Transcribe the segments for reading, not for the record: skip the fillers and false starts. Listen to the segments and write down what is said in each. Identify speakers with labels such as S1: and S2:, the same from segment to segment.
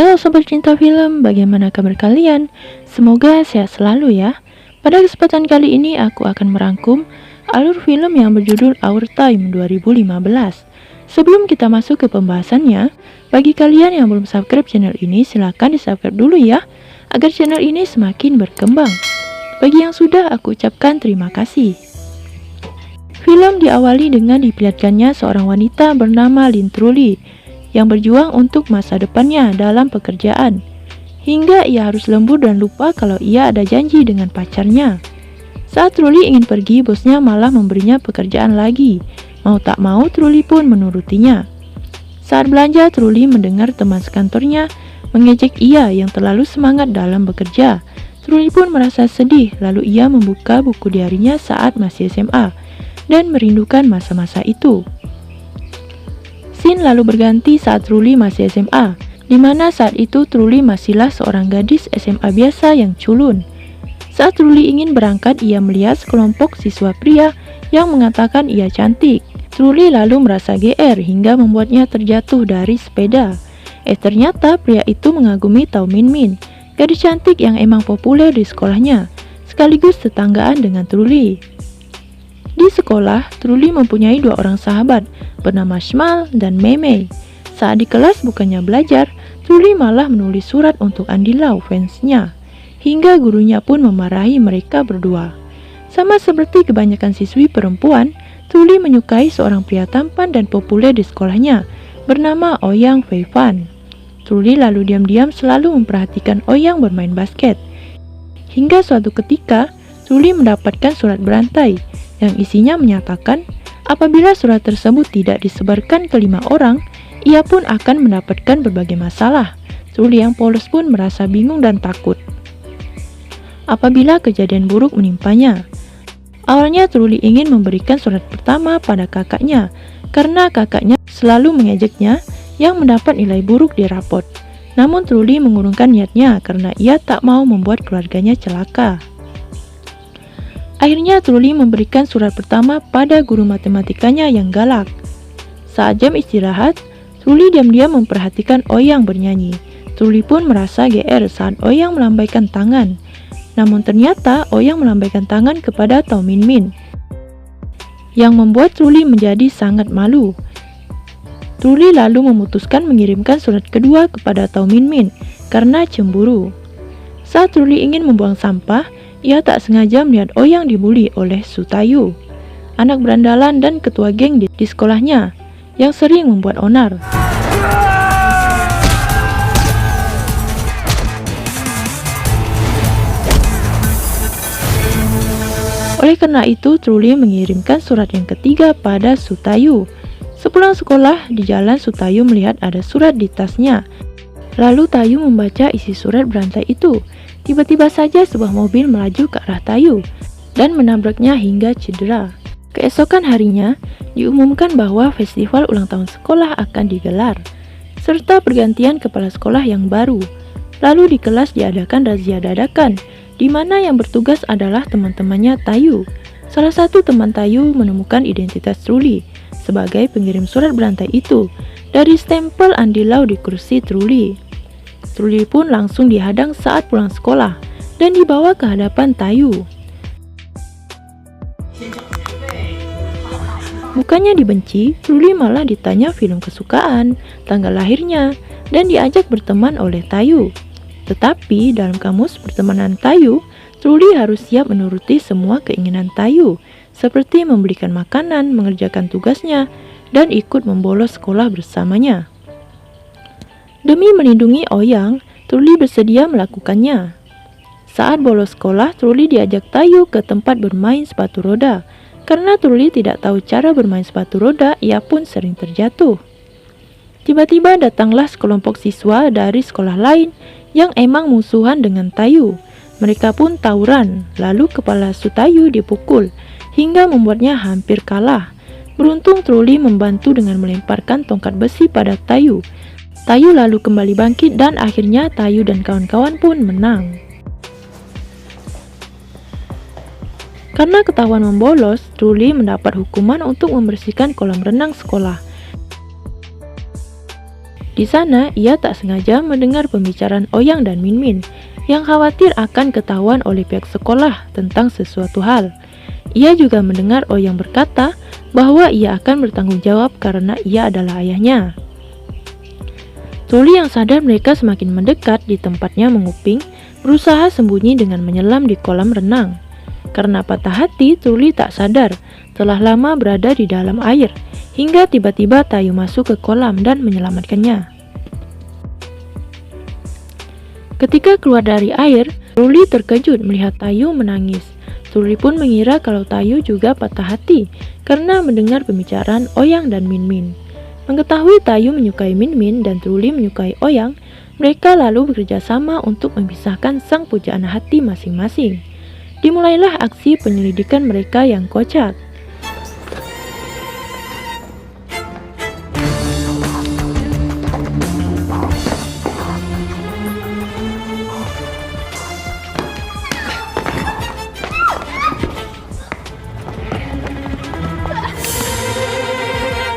S1: Halo Sobat Cinta Film, bagaimana kabar kalian? Semoga sehat selalu ya. Pada kesempatan kali ini aku akan merangkum alur film yang berjudul Our Time 2015. Sebelum kita masuk ke pembahasannya, bagi kalian yang belum subscribe channel ini silahkan di subscribe dulu ya, agar channel ini semakin berkembang. Bagi yang sudah, aku ucapkan terima kasih. Film diawali dengan diperlihatkannya seorang wanita bernama Lynn Truly yang berjuang untuk masa depannya dalam pekerjaan, hingga ia harus lembur dan lupa kalau ia ada janji dengan pacarnya. Saat Truly ingin pergi, bosnya malah memberinya pekerjaan lagi. Mau tak mau, Truly pun menurutinya. Saat belanja, Truly mendengar teman sekantornya mengejek ia yang terlalu semangat dalam bekerja. Truly pun merasa sedih, lalu ia membuka buku diarinya saat masih SMA dan merindukan masa-masa itu. Scene lalu berganti saat Truly masih SMA, di mana saat itu Truly masihlah seorang gadis SMA biasa yang culun. Saat Truly ingin berangkat, ia melihat sekelompok siswa pria yang mengatakan ia cantik. Truly lalu merasa GR hingga membuatnya terjatuh dari sepeda. Ternyata pria itu mengagumi Tao Min Min, gadis cantik yang emang populer di sekolahnya, sekaligus tetanggaan dengan Truly. Di sekolah, Truly mempunyai dua orang sahabat bernama Shmal dan Mei Mei. Saat di kelas bukannya belajar, Truly malah menulis surat untuk Andy Lau fansnya, hingga gurunya pun memarahi mereka berdua. Sama seperti kebanyakan siswi perempuan, Truly menyukai seorang pria tampan dan populer di sekolahnya bernama Ouyang Fei Fan. Truly lalu diam-diam selalu memperhatikan Ouyang bermain basket. Hingga suatu ketika, Truly mendapatkan surat berantai yang isinya menyatakan apabila surat tersebut tidak disebarkan ke 5 orang, ia pun akan mendapatkan berbagai masalah. Truly yang polos pun merasa bingung dan takut apabila kejadian buruk menimpanya. Awalnya Truly ingin memberikan surat pertama pada kakaknya, karena kakaknya selalu mengejeknya yang mendapat nilai buruk di rapot. Namun Truly mengurungkan niatnya karena ia tak mau membuat keluarganya celaka. Akhirnya Truly memberikan surat pertama pada guru matematikanya yang galak. Saat jam istirahat, Truly diam-diam memperhatikan Ouyang bernyanyi. Truly pun merasa GR saat Ouyang melambaikan tangan. Namun ternyata Ouyang melambaikan tangan kepada Tao Min Min, yang membuat Truly menjadi sangat malu. Truly lalu memutuskan mengirimkan surat kedua kepada Tao Min Min karena cemburu. Saat Truly ingin membuang sampah, ia tak sengaja melihat Ouyang dibully oleh Su Tayu, anak berandalan dan ketua geng di sekolahnya, yang sering membuat onar. Oleh karena itu, Truly mengirimkan surat yang ketiga pada Su Tayu. Sepulang sekolah, di jalan Su Tayu melihat ada surat di tasnya. Lalu Tayu membaca isi surat berantai itu. Tiba-tiba saja sebuah mobil melaju ke arah Tayu dan menabraknya hingga cedera. Keesokan harinya, diumumkan bahwa festival ulang tahun sekolah akan digelar, serta pergantian kepala sekolah yang baru. Lalu di kelas diadakan razia dadakan, di mana yang bertugas adalah teman-temannya Tayu. Salah satu teman Tayu menemukan identitas Truly sebagai pengirim surat berantai itu dari stempel Andy Lau di kursi Truly. Truly pun langsung dihadang saat pulang sekolah dan dibawa ke hadapan Tayu. Bukannya dibenci, Truly malah ditanya film kesukaan, tanggal lahirnya, dan diajak berteman oleh Tayu. Tetapi dalam kamus pertemanan Tayu, Truly harus siap menuruti semua keinginan Tayu, seperti membelikan makanan, mengerjakan tugasnya, dan ikut membolos sekolah bersamanya. Demi melindungi Ouyang, Truly bersedia melakukannya. Saat bolos sekolah, Truly diajak Tayu ke tempat bermain sepatu roda. Karena Truly tidak tahu cara bermain sepatu roda, ia pun sering terjatuh. Tiba-tiba datanglah sekelompok siswa dari sekolah lain yang emang musuhan dengan Tayu. Mereka pun tawuran, lalu kepala Su Tayu dipukul, hingga membuatnya hampir kalah. Beruntung Truly membantu dengan melemparkan tongkat besi pada Tayu. Tayu lalu kembali bangkit dan akhirnya Tayu dan kawan-kawan pun menang. Karena ketahuan membolos, Truly mendapat hukuman untuk membersihkan kolam renang sekolah. Di Di sana, ia tak sengaja mendengar pembicaraan Oyang dan Minmin yang khawatir akan ketahuan oleh pihak sekolah tentang sesuatu hal. Ia juga mendengar Oyang berkata bahwa ia akan bertanggung jawab karena ia adalah ayahnya. Truli yang sadar mereka semakin mendekat di tempatnya menguping, berusaha sembunyi dengan menyelam di kolam renang. Karena patah hati, Truli tak sadar telah lama berada di dalam air, hingga tiba-tiba Tayu masuk ke kolam dan menyelamatkannya. Ketika keluar dari air, Truli terkejut melihat Tayu menangis. Truli pun mengira kalau Tayu juga patah hati karena mendengar pembicaraan Oyang dan Minmin. Mengetahui Tayu menyukai Minmin dan Truli menyukai Oyang, mereka lalu bekerja sama untuk memisahkan sang pujaan hati masing-masing. Dimulailah aksi penyelidikan mereka yang kocak.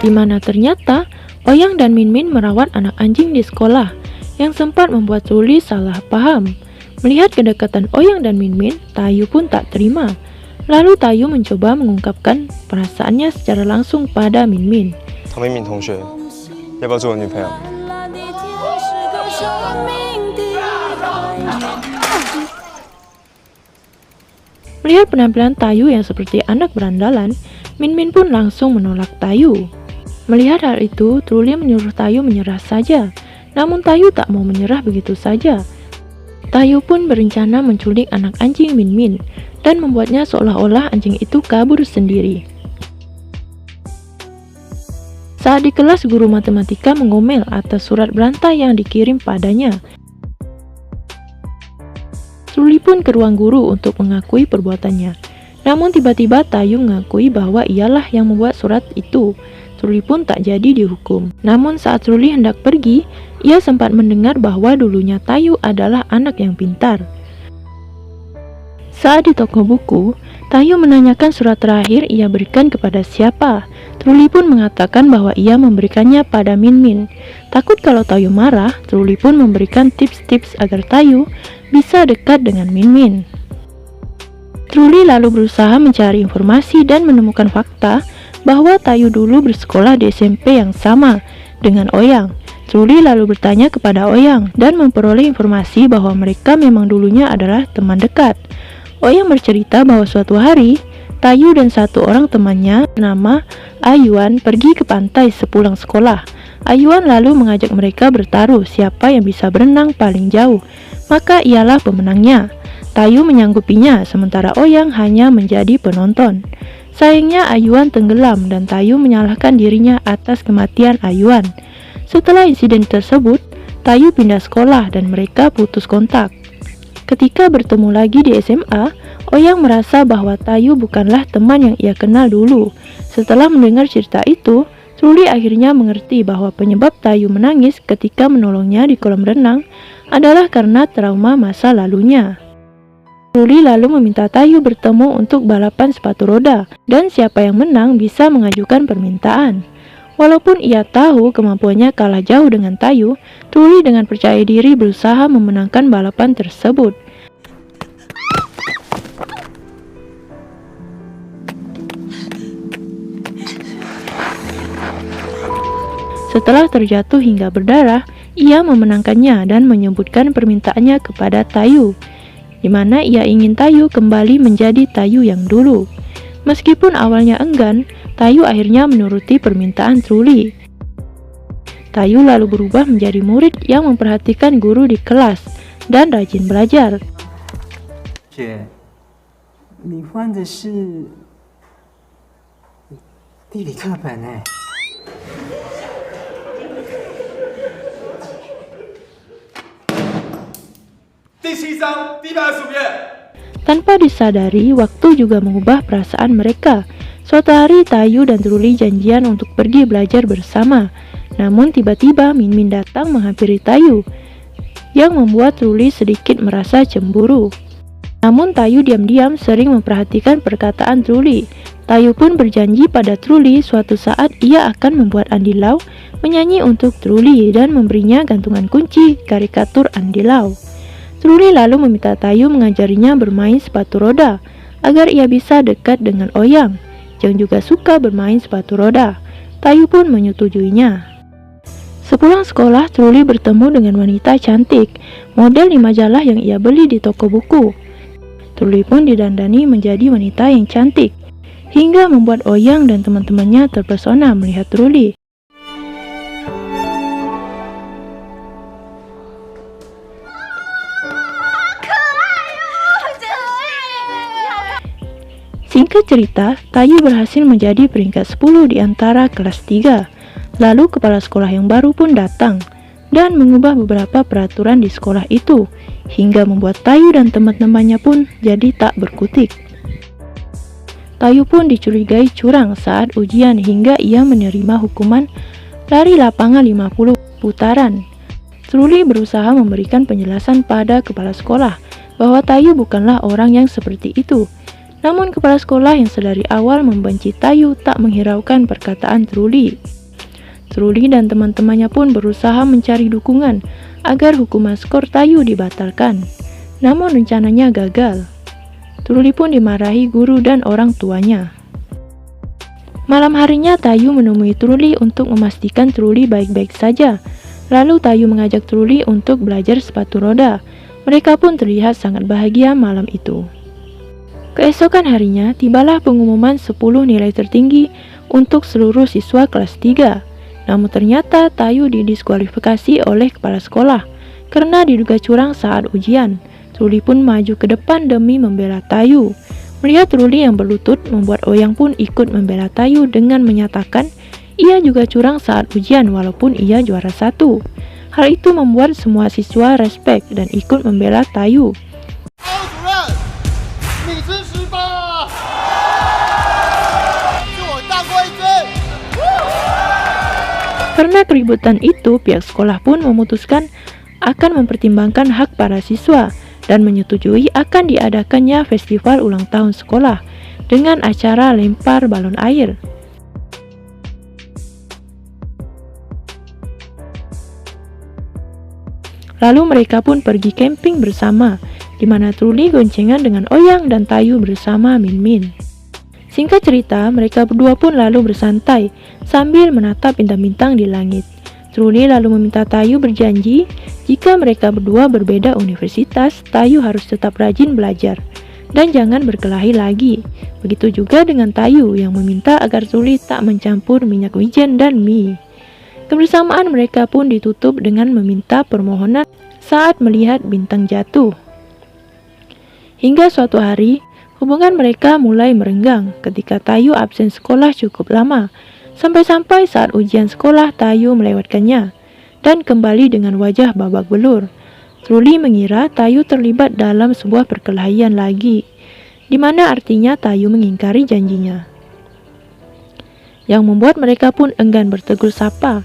S1: Di mana ternyata Oyang dan Minmin merawat anak anjing di sekolah, yang sempat membuat Truli salah paham. Melihat kedekatan Oyang dan Minmin, Tayu pun tak terima. Lalu Tayu mencoba mengungkapkan perasaannya secara langsung pada Minmin.
S2: 唐敏敏同学，要不要做我女朋友？
S1: Melihat penampilan Tayu yang seperti anak berandalan, Minmin pun langsung menolak Tayu. Melihat hal itu, Truli menyuruh Tayu menyerah saja. Namun Tayu tak mau menyerah begitu saja. Tayu pun berencana menculik anak anjing Minmin dan membuatnya seolah-olah anjing itu kabur sendiri. Saat di kelas, guru matematika mengomel atas surat berantai yang dikirim padanya. Truli pun ke ruang guru untuk mengakui perbuatannya. Namun tiba-tiba Tayu mengakui bahwa ialah yang membuat surat itu. Truli pun tak jadi dihukum. Namun saat Truli hendak pergi, ia sempat mendengar bahwa dulunya Tayu adalah anak yang pintar. Saat di toko buku, Tayu menanyakan surat terakhir ia berikan kepada siapa. Truli pun mengatakan bahwa ia memberikannya pada Minmin. Takut kalau Tayu marah, Truli pun memberikan tips-tips agar Tayu bisa dekat dengan Minmin. Truli lalu berusaha mencari informasi dan menemukan fakta bahwa Tayu dulu bersekolah di SMP yang sama dengan Oyang. Truli lalu bertanya kepada Oyang dan memperoleh informasi bahwa mereka memang dulunya adalah teman dekat. Oyang bercerita bahwa suatu hari, Tayu dan satu orang temannya bernama Ayuan pergi ke pantai sepulang sekolah. Ayuan lalu mengajak mereka bertaruh siapa yang bisa berenang paling jauh, maka ialah pemenangnya. Tayu menyanggupinya, sementara Oyang hanya menjadi penonton. Sayangnya Ayuan tenggelam dan Tayu menyalahkan dirinya atas kematian Ayuan. Setelah insiden tersebut, Tayu pindah sekolah dan mereka putus kontak. Ketika bertemu lagi di SMA, Oyang merasa bahwa Tayu bukanlah teman yang ia kenal dulu. Setelah mendengar cerita itu, Truli akhirnya mengerti bahwa penyebab Tayu menangis ketika menolongnya di kolam renang adalah karena trauma masa lalunya. Truli lalu meminta Tayu bertemu untuk balapan sepatu roda, dan siapa yang menang bisa mengajukan permintaan. Walaupun ia tahu kemampuannya kalah jauh dengan Tayu, Truli dengan percaya diri berusaha memenangkan balapan tersebut. Setelah terjatuh hingga berdarah, ia memenangkannya dan menyebutkan permintaannya kepada Tayu, di mana ia ingin Tayu kembali menjadi Tayu yang dulu. Meskipun awalnya enggan, Tayu akhirnya menuruti permintaan Truli. Tayu lalu berubah menjadi murid yang memperhatikan guru di kelas dan rajin belajar.
S3: 姐，你换的是地理课本哎。
S2: 第7章第125页。
S1: Tanpa disadari, waktu juga mengubah perasaan mereka. Suatu hari Tayu dan Truli janjian untuk pergi belajar bersama. Namun tiba-tiba Minmin datang menghampiri Tayu, yang membuat Truli sedikit merasa cemburu. Namun Tayu diam-diam sering memperhatikan perkataan Truli. Tayu pun berjanji pada Truli suatu saat ia akan membuat Andilau menyanyi untuk Truly dan memberinya gantungan kunci karikatur Andy Lau. Truly lalu meminta Tayu mengajarinya bermain sepatu roda agar ia bisa dekat dengan Ouyang yang juga suka bermain sepatu roda. Tayu pun menyetujuinya. Sepulang sekolah, Truly bertemu dengan wanita cantik, model di majalah yang ia beli di toko buku. Truly pun didandani menjadi wanita yang cantik, hingga membuat Ouyang dan teman-temannya terpesona melihat Truly. Singkat cerita, Tayu berhasil menjadi peringkat 10 di antara kelas 3. Lalu kepala sekolah yang baru pun datang dan mengubah beberapa peraturan di sekolah itu, hingga membuat Tayu dan teman-temannya pun jadi tak berkutik. Tayu pun dicurigai curang saat ujian hingga ia menerima hukuman lari lapangan 50 putaran. Truly berusaha memberikan penjelasan pada kepala sekolah bahwa Tayu bukanlah orang yang seperti itu. Namun kepala sekolah yang sedari awal membenci Tayu tak menghiraukan perkataan Truly. Truly dan teman-temannya pun berusaha mencari dukungan agar hukuman skor Tayu dibatalkan. Namun rencananya gagal. Truly pun dimarahi guru dan orang tuanya. Malam harinya Tayu menemui Truly untuk memastikan Truly baik-baik saja. Lalu Tayu mengajak Truly untuk belajar sepatu roda. Mereka pun terlihat sangat bahagia malam itu. Keesokan harinya, tibalah pengumuman 10 nilai tertinggi untuk seluruh siswa kelas 3. Namun ternyata Tayu didiskualifikasi oleh kepala sekolah karena diduga curang saat ujian. Truly pun maju ke depan demi membela Tayu. Melihat Truly yang berlutut, membuat Ouyang pun ikut membela Tayu dengan menyatakan ia juga curang saat ujian walaupun ia juara 1. Hal itu membuat semua siswa respect dan ikut membela Tayu. Karena keributan itu, pihak sekolah pun memutuskan akan mempertimbangkan hak para siswa dan menyetujui akan diadakannya festival ulang tahun sekolah dengan acara lempar balon air. Lalu mereka pun pergi camping bersama, di mana Truly goncengan dengan Ouyang dan Tayu bersama Min Min. Singkat cerita, mereka berdua pun lalu bersantai sambil menatap bintang-bintang di langit. Truly lalu meminta Tayu berjanji jika mereka berdua berbeda universitas, Tayu harus tetap rajin belajar dan jangan berkelahi lagi. Begitu juga dengan Tayu yang meminta agar Truly tak mencampur minyak wijen dan mie. Kebersamaan mereka pun ditutup dengan meminta permohonan saat melihat bintang jatuh. Hingga suatu hari, hubungan mereka mulai merenggang ketika Tayu absen sekolah cukup lama. Sampai-sampai saat ujian sekolah Tayu melewatkannya dan kembali dengan wajah babak belur. Truly mengira Tayu terlibat dalam sebuah perkelahian lagi, di mana artinya Tayu mengingkari janjinya. Yang membuat mereka pun enggan bertegur sapa.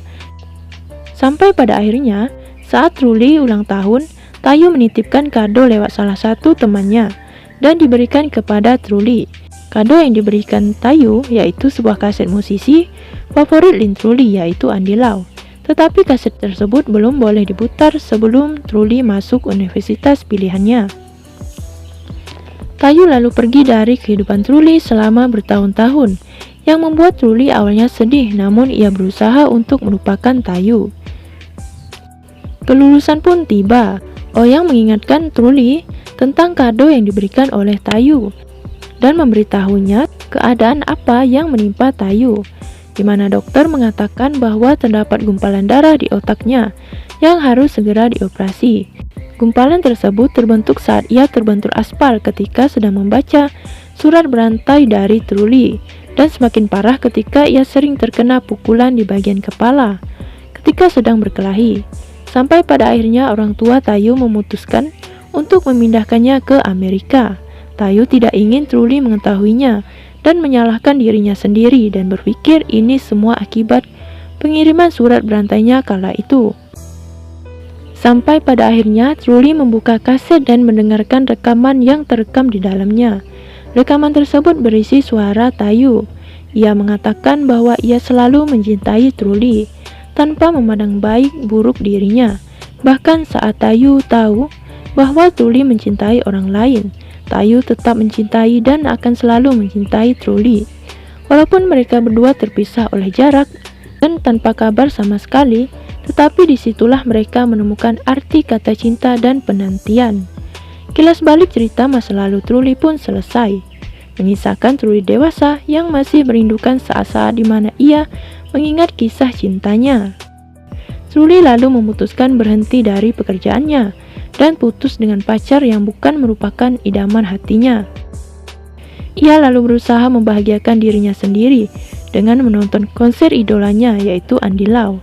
S1: Sampai pada akhirnya, saat Truly ulang tahun, Tayu menitipkan kado lewat salah satu temannya dan diberikan kepada Truly. Kado yang diberikan Tayu yaitu sebuah kaset musisi favorit Lin Truly yaitu Andy Lau. Tetapi kaset tersebut belum boleh diputar sebelum Truly masuk universitas pilihannya. Tayu lalu pergi dari kehidupan Truly selama bertahun-tahun, yang membuat Truly awalnya sedih, namun ia berusaha untuk melupakan Tayu. Kelulusan pun tiba. Ouyang mengingatkan Truly tentang kado yang diberikan oleh Tayu dan memberitahunya keadaan apa yang menimpa Tayu, di mana dokter mengatakan bahwa terdapat gumpalan darah di otaknya yang harus segera dioperasi. Gumpalan tersebut terbentuk saat ia terbentur aspal ketika sedang membaca surat berantai dari Truly, dan semakin parah ketika ia sering terkena pukulan di bagian kepala ketika sedang berkelahi. Sampai pada akhirnya orang tua Tayu memutuskan untuk memindahkannya ke Amerika. Tayu tidak ingin Truly mengetahuinya dan menyalahkan dirinya sendiri dan berpikir ini semua akibat pengiriman surat berantainya kala itu. Sampai pada akhirnya Truly membuka kaset dan mendengarkan rekaman yang terekam di dalamnya. Rekaman tersebut berisi suara Tayu. Ia mengatakan bahwa ia selalu mencintai Truly, tanpa memandang baik buruk dirinya. Bahkan saat Tayu tahu bahwa Truly mencintai orang lain, Tayu tetap mencintai dan akan selalu mencintai Truly. Walaupun mereka berdua terpisah oleh jarak dan tanpa kabar sama sekali, tetapi disitulah mereka menemukan arti kata cinta dan penantian. Kilas balik cerita masa lalu Truly pun selesai, mengisahkan Truly dewasa yang masih merindukan saat-saat di mana ia mengingat kisah cintanya. Truly lalu memutuskan berhenti dari pekerjaannya dan putus dengan pacar yang bukan merupakan idaman hatinya. Ia lalu berusaha membahagiakan dirinya sendiri dengan menonton konser idolanya yaitu Andy Lau.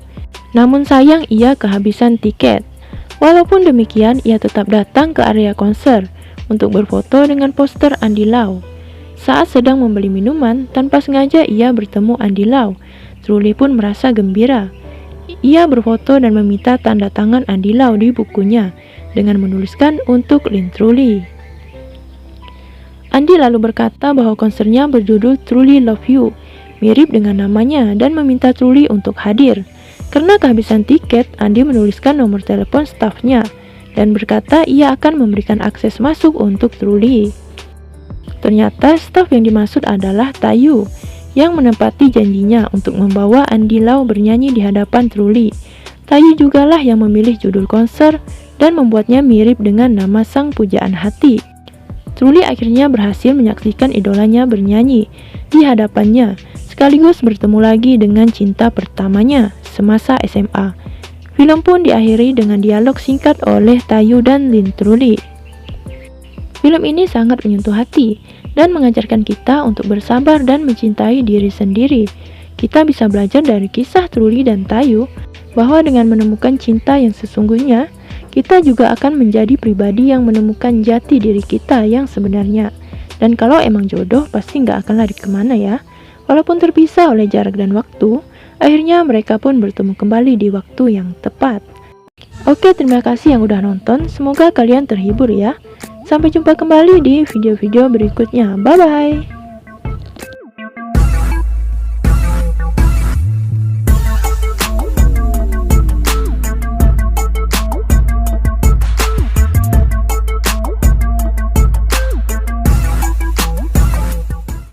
S1: Namun sayang ia kehabisan tiket. Walaupun demikian, ia tetap datang ke area konser untuk berfoto dengan poster Andy Lau. Saat sedang membeli minuman, tanpa sengaja ia bertemu Andy Lau. Truly pun merasa gembira. Ia berfoto dan meminta tanda tangan Andy Lau di bukunya dengan menuliskan untuk Lin Truly. Andy lalu berkata bahwa konsernya berjudul Truly Love You, mirip dengan namanya, dan meminta Truly untuk hadir. Karena kehabisan tiket, Andy menuliskan nomor telepon stafnya dan berkata ia akan memberikan akses masuk untuk Truly. Ternyata staf yang dimaksud adalah Tayu yang menepati janjinya untuk membawa Andy Lau bernyanyi di hadapan Truly. Tayu jugalah yang memilih judul konser dan membuatnya mirip dengan nama sang pujaan hati. Truly akhirnya berhasil menyaksikan idolanya bernyanyi di hadapannya, sekaligus bertemu lagi dengan cinta pertamanya semasa SMA. Film pun diakhiri dengan dialog singkat oleh Tayu dan Lin Truly. Film ini sangat menyentuh hati dan mengajarkan kita untuk bersabar dan mencintai diri sendiri. Kita bisa belajar dari kisah Truly dan Tayu bahwa dengan menemukan cinta yang sesungguhnya, kita juga akan menjadi pribadi yang menemukan jati diri kita yang sebenarnya. Dan kalau emang jodoh, pasti nggak akan lari kemana ya. Walaupun terpisah oleh jarak dan waktu, akhirnya mereka pun bertemu kembali di waktu yang tepat. Oke, terima kasih yang udah nonton. Semoga kalian terhibur ya. Sampai jumpa kembali di video-video berikutnya. Bye-bye.